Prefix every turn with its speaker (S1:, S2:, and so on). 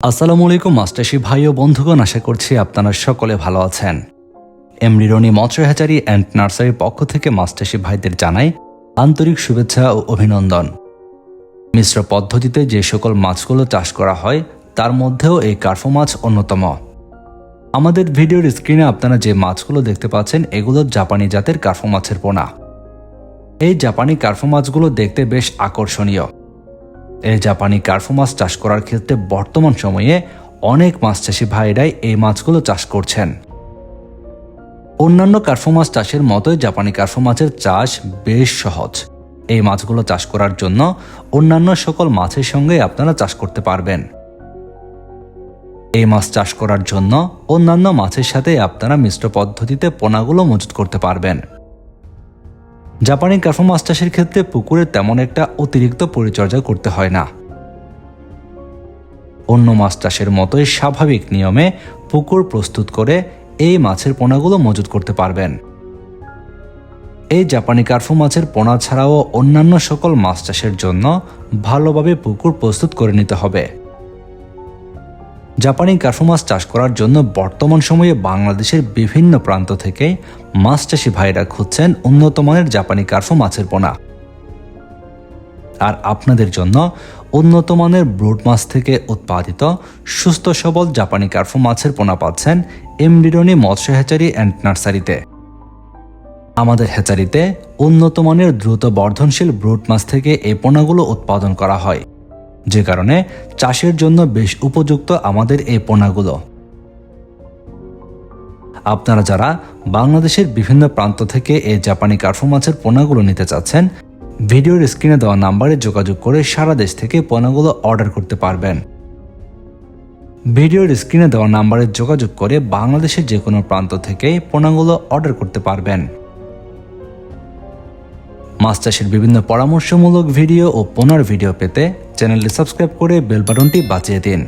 S1: আসসালামু আলাইকুম মাস্টারশি ভাই ও বন্ধুগণ, আশা করছি আপনারা সকলে ভালো আছেন। এমডি রনি মৎস্য হ্যাচারি অ্যান্ড নার্সারির পক্ষ থেকে মাস্টারশি ভাইদের জানাই আন্তরিক শুভেচ্ছা ও অভিনন্দন। মিশ্র পদ্ধতিতে যে সকল মাছগুলো চাষ করা হয় তার মধ্যেও এই কার্ফো মাছ অন্যতম। আমাদের ভিডিওর স্ক্রিনে আপনারা যে মাছগুলো দেখতে পাচ্ছেন এগুলো জাপানি জাতের কার্ফো মাছের পোনা। এই জাপানি কার্ফো মাছগুলো দেখতে বেশ আকর্ষণীয়। এই জাপানি কার্ফো মাছ চাষ করার ক্ষেত্রে বর্তমান সময়ে অনেক মাছ চাষি ভাইরাই এই মাছগুলো চাষ করছেন। অন্যান্য কার্ফো মাছ চাষের মতোই জাপানি কার্ফো মাছের চাষ বেশ সহজ। এই মাছগুলো চাষ করার জন্য অন্যান্য সকল মাছের সঙ্গে আপনারা চাষ করতে পারবেন। এই মাছ চাষ করার জন্য অন্যান্য মাছের সাথে আপনারা মিশ্র পদ্ধতিতে পোনাগুলো মজুত করতে পারবেন। জাপানি কার্ফো মাছ চাষের ক্ষেত্রে পুকুরে তেমন একটা অতিরিক্ত পরিচর্যা করতে হয় না। অন্য মাছ চাষের মতোই স্বাভাবিক নিয়মে পুকুর প্রস্তুত করে এই মাছের পোনাগুলো মজুত করতে পারবেন। এই জাপানি কার্ফো মাছের পোনা ছাড়াও অন্যান্য সকল মাছ চাষের জন্য ভালোভাবে পুকুর প্রস্তুত করে নিতে হবে। জাপানি কার্ফো মাছ চাষ করার জন্য বর্তমান সময়ে বাংলাদেশের বিভিন্ন প্রান্ত থেকে মাছ চাষি ভাইরা খুঁজছেন উন্নত মানের জাপানি কার্ফো মাছের পোনা। আর আপনাদের জন্য উন্নত মানের ব্রুড মাছ থেকে উৎপাদিত সুস্থ সবল জাপানি কার্ফো মাছের পোনা পাচ্ছেন এমডি রনি মৎস্য হ্যাচারি অ্যান্ড নার্সারিতে। আমাদের হ্যাচারিতে উন্নত মানের দ্রুত বর্ধনশীল ব্রুড মাছ থেকে এই পোনাগুলো উৎপাদন করা হয়, যে কারণে চাষের জন্য বেশ উপযুক্ত আমাদের এই পোনাগুলো। আপনারা যারা বাংলাদেশের বিভিন্ন প্রান্ত থেকে এই জাপানি কার্ফো মাছের পোনাগুলো নিতে চাচ্ছেন, ভিডিওর স্ক্রিনে দেওয়া নাম্বারে যোগাযোগ করে সারা দেশ থেকে পোনাগুলো অর্ডার করতে পারবেন। ভিডিওর স্ক্রিনে দেওয়া নাম্বারে যোগাযোগ করে বাংলাদেশের যে কোনো প্রান্ত থেকে পোনাগুলো অর্ডার করতে পারবেন। মাছ চাষের বিভিন্ন পরামর্শমূলক ভিডিও ও পোনার ভিডিও পেতে চ্যানেলটি সাবস্ক্রাইব করে বেল বাটনটি বাজিয়ে দিন।